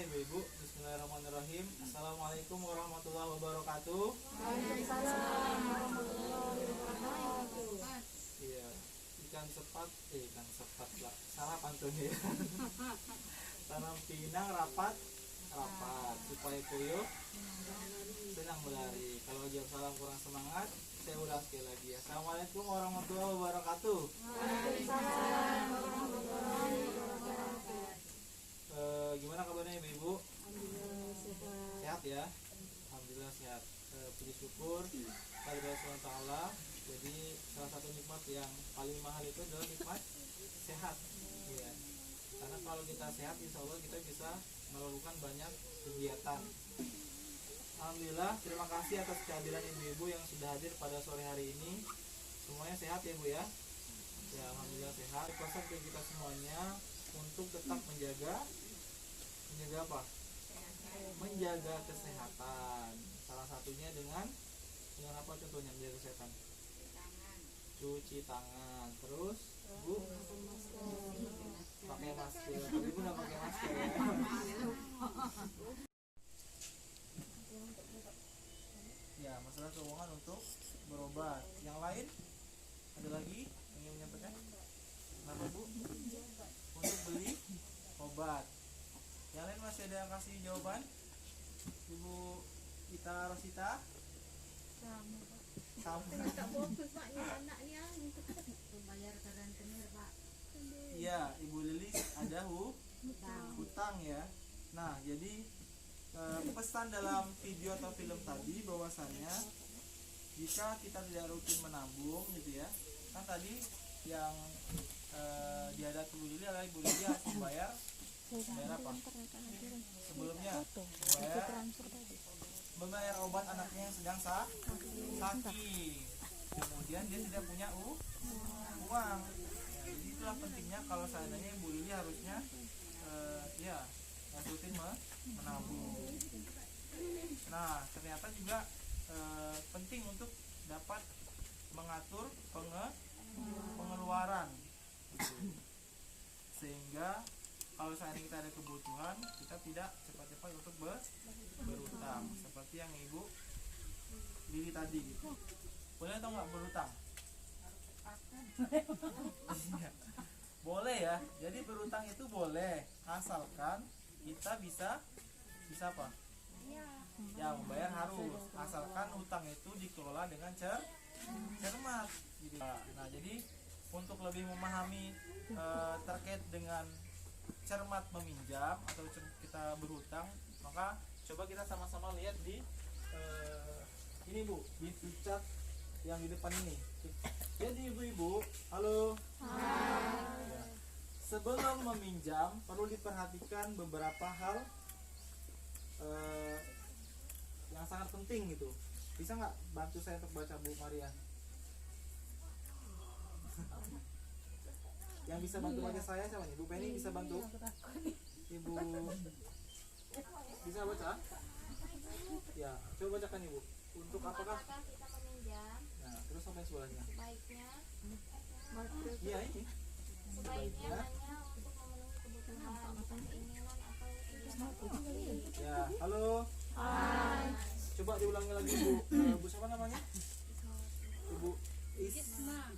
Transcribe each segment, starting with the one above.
ibu-ibu. Bismillahirrahmanirrahim. Assalamualaikum warahmatullahi wabarakatuh. Waalaikumsalam warahmatullahi wabarakatuh. Iya, ikan sepat lah. Salah pantunnya ya. Tanam pinang rapat supaya kuyup senang berlari. Kalau jawab salam kurang semangat, saya ulang sekali lagi. Assalamualaikum warahmatullahi wabarakatuh. Waalaikumsalam warahmatullahi wabarakatuh. Gimana kabarnya ibu-ibu? Alhamdulillah sehat. Sehat ya? Alhamdulillah sehat. Puji syukur kepada Allah SWT. Jadi salah satu nikmat yang paling mahal itu adalah nikmat sehat. Ya. Karena kalau kita sehat, insya Allah kita bisa melakukan banyak kegiatan. Alhamdulillah, terima kasih atas kehadiran ibu-ibu yang sudah hadir pada sore hari ini. Semuanya sehat ya bu ya? Ya, alhamdulillah sehat. Pesan ke kita semuanya untuk tetap menjaga apa? Menjaga kesehatan. Salah satunya dengan apa contohnya menjaga kesehatan? Cuci tangan. Terus bu pakai masker. Tapi ibu nggak pakai masker ya. Ya, masalah keuangan untuk berobat. Yang lain ada lagi yang ingin menyampaikan? Kenapa bu? Untuk beli obat. Yang lain masih ada yang kasih jawaban? Ibu Ita Rosita? Sama. Iya, Ibu Lilis ada hutang ya. Nah, jadi pesan dalam video atau film tadi bahwasannya jika kita tidak rutin menabung gitu ya, kan tadi yang dihadapi Ibu Lili adalah Ibu Lili harus membayar apa? Sebelumnya membayar obat anaknya yang sedang sakit. Kemudian dia tidak punya uang. Ya, jadi itulah pentingnya kalau seandainya Ibu Lili harusnya rutin menabung. Nah, ternyata juga penting untuk dapat mengatur pengeluaran gitu. Sehingga kalau seandainya kita ada kebutuhan, kita tidak cepat-cepat untuk berutang seperti yang Ibu Lili tadi gitu. Boleh atau nggak berutang? Boleh ya. Jadi berutang itu boleh asalkan kita bisa apa? Ya, membayar harus, asalkan utang itu dikelola dengan cermat gitu. Nah, jadi untuk lebih memahami terkait dengan cermat meminjam atau kita berhutang, maka coba kita sama-sama lihat di ini bu, di cat yang di depan ini. Jadi ibu-ibu, halo. Ya. Sebelum meminjam perlu diperhatikan beberapa hal yang sangat penting gitu. Bisa nggak bantu saya untuk baca Bu Maria? Yang bisa bantu baca saya siapa nih? Bu Penny bisa bantu? Ibu bisa baca? Ya, coba bacakan Ibu. Untuk apakah kita meminjam? Nah, terus apa yang sebelahnya? Sebaiknya Iya ini. Sebaiknya hanya untuk memenuhi kebutuhan, bukan keinginan atau kegiatan. Ya, halo. Hai. Coba diulangi lagi Bu. Bu siapa namanya? Ibu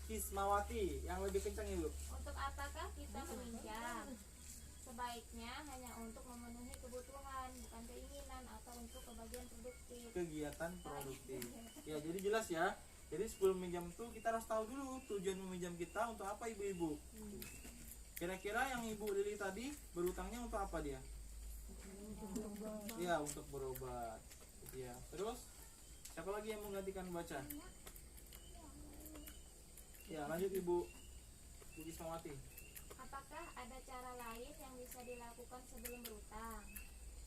Kismawati. Yang lebih kencang Ibu. Untuk apakah kita meminjam? Sebaiknya hanya untuk memenuhi kebutuhan, bukan keinginan atau untuk kebagian produktif. Kegiatan produktif. Ya, jadi jelas ya. Jadi sebelum meminjam itu kita harus tahu dulu tujuan meminjam kita untuk apa ibu-ibu. Kira-kira yang Ibu Lili tadi berutangnya untuk apa dia? Ya, untuk berobat. Ya, terus siapa lagi yang menggantikan baca? Ya, lanjut Ibu Kismawati. Apakah ada cara lain yang bisa dilakukan sebelum berutang?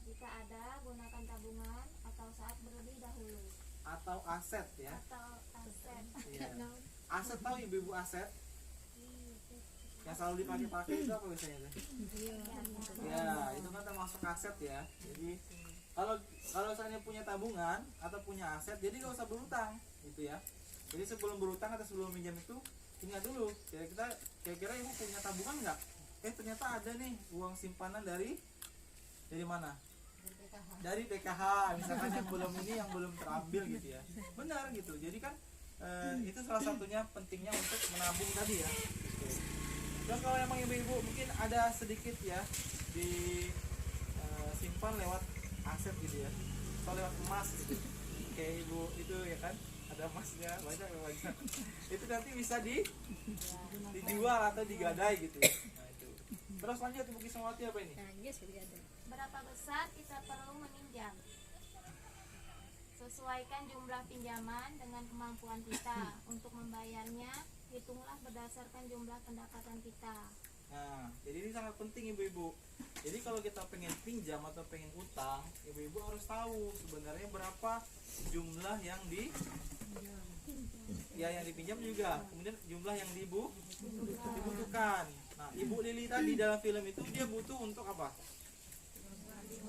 Jika ada, gunakan tabungan atau saat berlebih dahulu. Atau aset ya. Atau aset. Ya. Aset tahu ibu-ibu aset? Yang selalu dipakai-pakai itu apa biasanya? Ya, itu kan termasuk aset ya. Jadi kalau misalnya punya tabungan atau punya aset, jadi nggak usah berutang, gitu ya. Jadi sebelum berutang atau sebelum minjam itu ingat dulu, kira-kira ibu punya tabungan nggak? Ternyata ada nih uang simpanan dari mana? dari PKH, misalkan yang belum terambil gitu ya. Benar gitu. Jadi kan itu salah satunya pentingnya untuk menabung tadi ya. Gitu. Terus kalau emang ibu-ibu mungkin ada sedikit ya di simpan lewat aset gitu ya, atau lewat emas gitu. Kayak ibu itu ya kan, ada emasnya banyak. Itu nanti bisa dijual atau digadai gitu ya. Nah itu. Terus lanjut Ibu Kismawati apa ini? Berapa besar kita perlu meminjam? Sesuaikan jumlah pinjaman dengan kemampuan kita. Untuk membayarnya, hitunglah berdasarkan jumlah pendapatan kita. Nah, jadi ini sangat penting ibu-ibu. Jadi kalau kita pengen pinjam atau pengen utang, ibu-ibu harus tahu sebenarnya berapa jumlah yang yang dipinjam juga. Kemudian jumlah yang dibutuhkan. Nah, Ibu Lili tadi dalam film itu dia butuh untuk apa?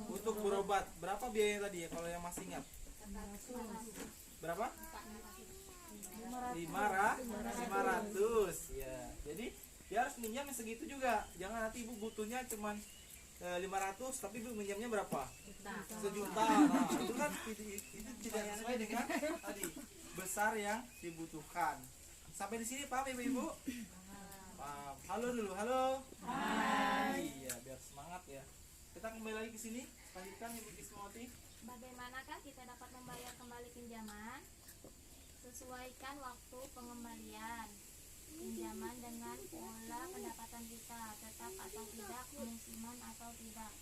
Untuk berobat. Berapa biayanya tadi ya kalau yang masih ingat? Berapa? 500 ya. Jadi dia harus minjam segitu juga. Jangan nanti ibu butuhnya cuman 500 tapi ibu minjamnya berapa? Sejuta. Nah, itu kan itu tidak sesuai dengan tadi besar yang dibutuhkan. Sampai di sini paham ibu-ibu? Paham. Halo dulu, halo. Hai. Iya, biar semangat ya. Kita kembali lagi ke sini. Lanjutkan Ibu Kismawati. Bagaimanakah kita dapat membayar kembali pinjaman? Sesuaikan waktu pengembalian pinjaman dengan pola pendapatan kita, tetap atau tidak, musiman atau tidak.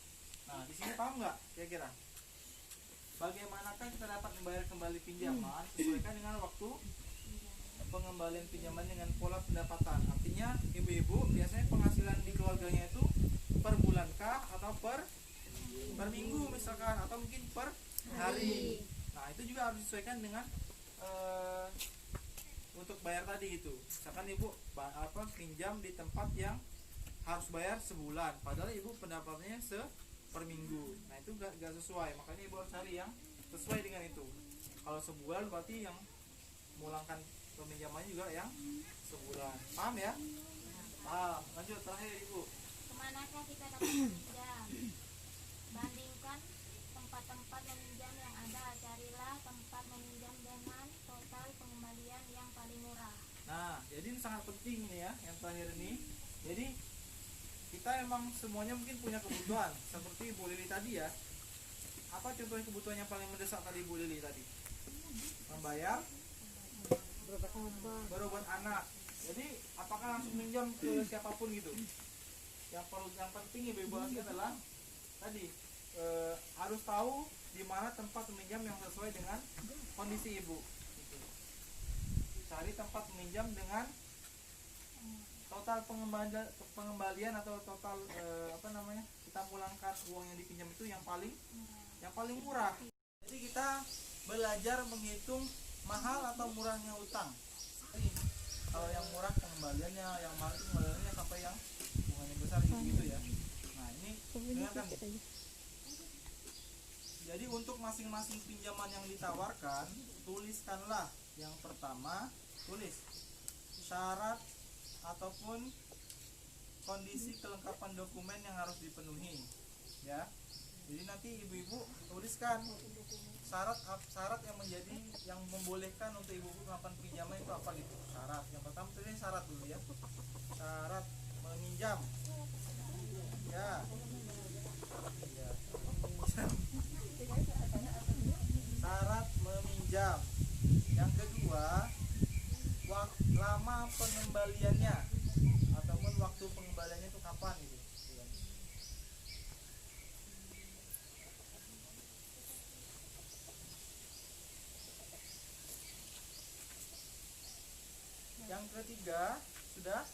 Nah, di sini paham nggak kira-kira? Bagaimanakah kita dapat membayar kembali pinjaman? Sesuaikan dengan waktu pengembalian pinjaman dengan pola pendapatan. Artinya ibu-ibu biasanya penghasilan di keluarganya itu per bulan kah atau per minggu misalkan, atau mungkin per hari. Nah, itu juga harus disesuaikan dengan untuk bayar tadi itu. Misalkan ibu pinjam di tempat yang harus bayar sebulan, padahal ibu pendapatannya per minggu. Nah, itu gak sesuai. Makanya ibu harus cari yang sesuai dengan itu. Kalau sebulan berarti yang mulangkan peminjamannya juga yang sebulan. Paham ya? Paham. Lanjut terakhir ibu. Kemanakah kita dapat meminjam? Bandingkan tempat-tempat meminjam yang ada. Carilah tempat meminjam dengan total pengembalian yang paling murah. Nah, jadi ini sangat penting nih ya, yang terakhir ini. Jadi kita emang semuanya mungkin punya kebutuhan seperti Ibu Lili tadi ya. Apa contohnya kebutuhan yang paling mendesak tadi Ibu Lili tadi? Membayar berobat anak. Jadi apakah langsung minjam ke siapapun gitu? Yang penting ibu-ibu adalah tadi harus tahu di mana tempat meminjam yang sesuai dengan kondisi ibu. Gitu. Cari tempat meminjam dengan total pengembalian atau total kita pulangkan uang yang dipinjam itu yang paling murah. Jadi kita belajar menghitung mahal atau murahnya utang. Kalau yang murah pengembaliannya, yang mahal itu pengembaliannya sampai yang bunganya besar gitu ya. Nah, ini dengarkan. Jadi untuk masing-masing pinjaman yang ditawarkan, tuliskanlah. Yang pertama, tulis syarat ataupun kondisi kelengkapan dokumen yang harus dipenuhi, ya. Jadi nanti ibu-ibu tuliskan syarat yang membolehkan untuk ibu-ibu melakukan pinjaman itu apa gitu. Syarat. Yang pertama tulisnya syarat dulu ya. Syarat meminjam. Ya. Iya. Syarat meminjam. Yang kedua, lama pengembaliannya ataupun waktu pengembaliannya itu kapan gitu. Yang ketiga, sudah?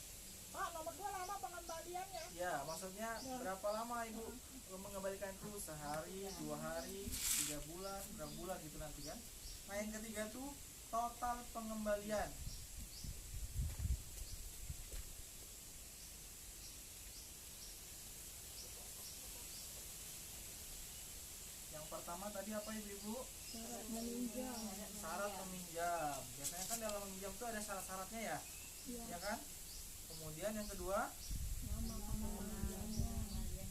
Pak, nomor 2 lama pengembaliannya. Ya, maksudnya berapa lama ibu mengembalikan itu? Sehari, 2 hari, 3 bulan, berapa bulan gitu nanti kan? Nah, yang ketiga tuh total pengembalian. Yang pertama tadi apa ibu-ibu? Syarat meminjam. Syarat meminjam. Biasanya kan dalam meminjam itu ada syarat-syaratnya ya, ya kan? Kemudian yang kedua,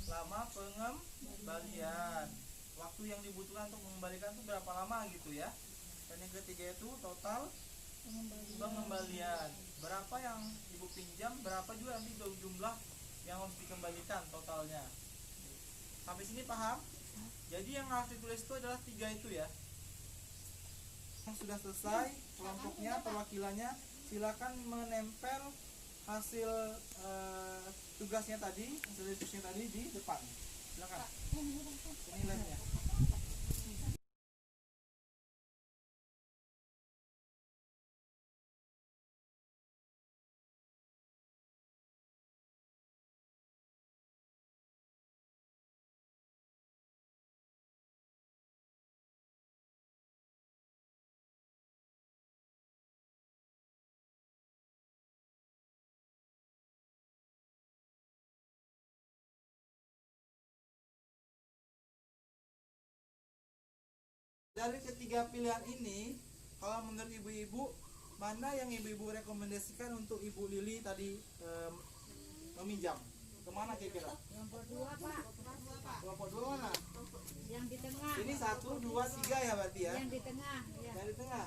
lama pengembalian. waktu yang dibutuhkan untuk mengembalikan itu berapa lama gitu ya. Dan yang ketiga itu total pengembalian, berapa yang ibu pinjam, berapa juga nanti jumlah yang harus dikembalikan totalnya. Sampai sini paham? Jadi yang harus ditulis itu adalah 3 itu ya. Yang sudah selesai kelompoknya, perwakilannya, silakan menempel hasil tugasnya tadi, hasil diskusinya tadi di depan. Silakan. Ini lemnya. Dari ketiga pilihan ini, kalau menurut ibu-ibu, mana yang ibu-ibu rekomendasikan untuk Ibu Lili tadi meminjam? Kemana kira-kira? Kelompok 2 Pak. Kelompok 2 mana? Yang di tengah. Ini 1, 2, 3 ya berarti ya? Yang di tengah. Ya. Dari tengah?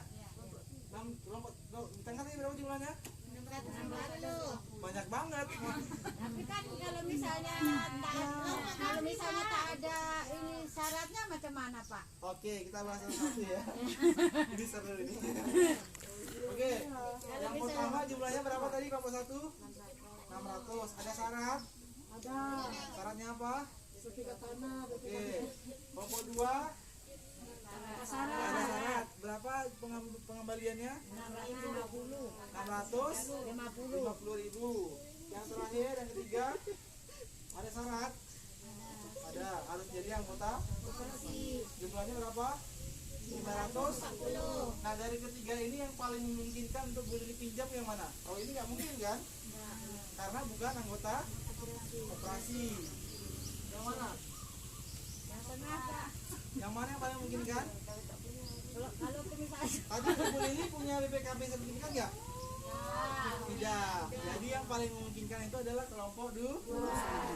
Kelompok di tengah tadi berapa jumlahnya? 640. Banyak banget. Tapi kan kalau misalnya tak ada ini syaratnya macam mana Pak? Oke, kita bahas satu ya. Ini seru ini. Oke, yang pertama jumlahnya berapa tadi kelompok 1? 600. Ada syarat? Ada. Syaratnya apa? Sertifikat tanah. Oke. Kelompok 2 ada syarat. Berapa pengembaliannya? 650. 650.000. Yang terakhir, yang ketiga, ada syarat? Ada, harus jadi anggota. Jumlahnya berapa? 540. Nah, dari ketiga ini yang paling memungkinkan untuk boleh dipinjam yang mana? Oh, ini nggak mungkin kan? Karena bukan anggota koperasi. Yang mana? Yang tengah Pak. Yang mana yang paling memungkinkan? Kalau misalnya Tadi Ibu Lili punya BPKB sertifikat nggak? Tidak. Jadi yang paling memungkinkan itu adalah kelompok 2.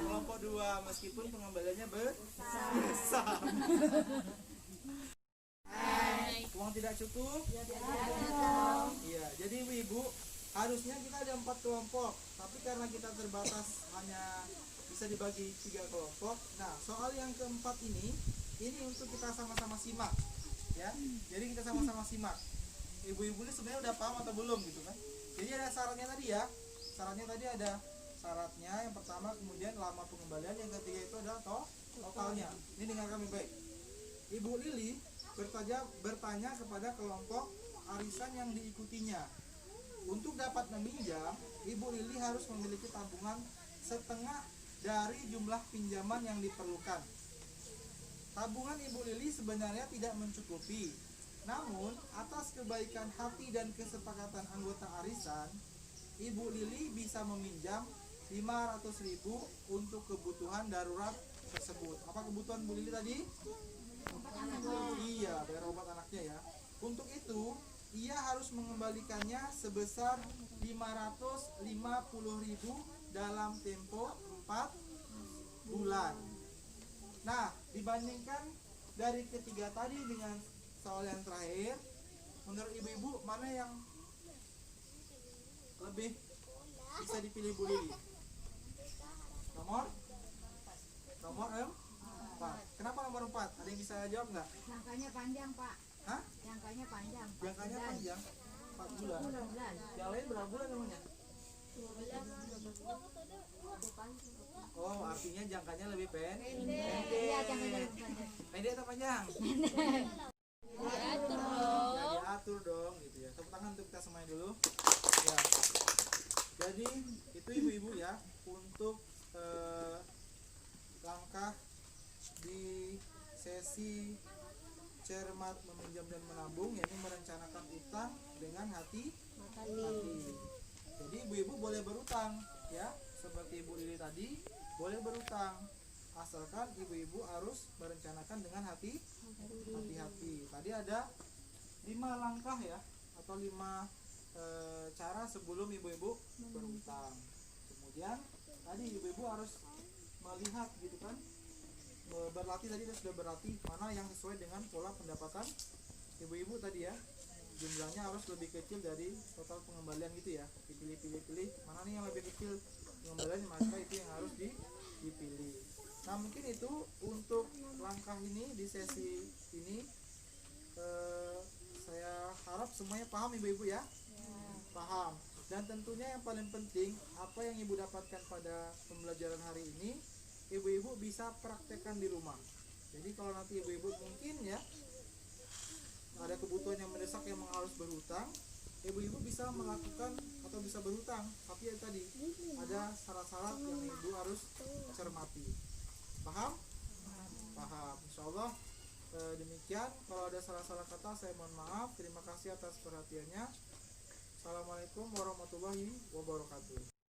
Kelompok 2 meskipun pengembaliannya besar. Uang tidak cukup? Iya. Jadi ibu-ibu, harusnya kita ada 4 kelompok, tapi karena kita terbatas hanya bisa dibagi 3 kelompok. Nah, soal yang keempat ini untuk kita sama-sama simak, ya. Jadi kita sama-sama simak. Ibu-ibu ini sebenarnya udah paham atau belum gitu kan? Jadi ada syaratnya tadi ya. Syaratnya tadi ada syaratnya yang pertama, kemudian lama pengembalian, yang ketiga itu adalah totalnya. Ini dengarkan baik. Ibu Lili bertanya kepada kelompok arisan yang diikutinya. Untuk dapat meminjam, Ibu Lili harus memiliki tabungan setengah dari jumlah pinjaman yang diperlukan. Tabungan Ibu Lili sebenarnya tidak mencukupi. Namun, atas kebaikan hati dan kesepakatan anggota arisan, Ibu Lili bisa meminjam 500.000 untuk kebutuhan darurat tersebut. Apa kebutuhan Bu Lili tadi? Iya, bayar obat anaknya ya. Untuk itu, ia harus mengembalikannya sebesar 550.000 dalam tempo 4 bulan. Nah, dibandingkan dari ketiga tadi dengan soal yang terakhir, menurut ibu-ibu mana yang lebih bisa dipilih Bu Lili? Nomor 4. Kenapa nomor 4? Ada yang bisa jawab nggak? jangkanya panjang Pak. Hah? Jangkanya panjang. Jangkanya panjang 4 bulan. Yang lain berapa bulan namanya? Oh, artinya jangkanya lebih pendek. Iya, jangkanya lebih panjang. Pendek atau panjang? Ya, diatur dong gitu ya. Tepuk tangan untuk kita semuanya dulu. Ya. Jadi itu ibu-ibu ya untuk langkah di sesi cermat meminjam dan menabung, yakni merencanakan utang dengan hati-hati. Jadi ibu-ibu boleh berutang ya, seperti Ibu Lili tadi boleh berutang, asalkan ibu-ibu harus merencanakan dengan hati-hati. Tadi ada 5 langkah ya, atau 5 cara sebelum ibu-ibu berutang. Kemudian tadi ibu-ibu harus melihat gitu kan, berlatih tadi sudah berlatih mana yang sesuai dengan pola pendapatan ibu-ibu tadi ya. Jumlahnya harus lebih kecil dari total pengembalian gitu ya. Dipilih mana nih yang lebih kecil pengembalian, maka itu yang harus dipilih. Nah mungkin itu untuk langkah ini di sesi ini. Saya harap semuanya paham ibu-ibu ya. Paham. Dan tentunya yang paling penting apa yang ibu dapatkan pada pembelajaran hari ini, ibu-ibu bisa praktekkan di rumah. Jadi kalau nanti ibu-ibu mungkin ya ada kebutuhan yang mendesak yang harus berhutang, ibu-ibu bisa melakukan atau bisa berhutang, tapi ya tadi ada syarat-syarat yang ibu harus cermati. Paham? Paham. Insyaallah demikian. Kalau ada salah-salah kata saya mohon maaf. Terima kasih atas perhatiannya. Assalamualaikum warahmatullahi wabarakatuh.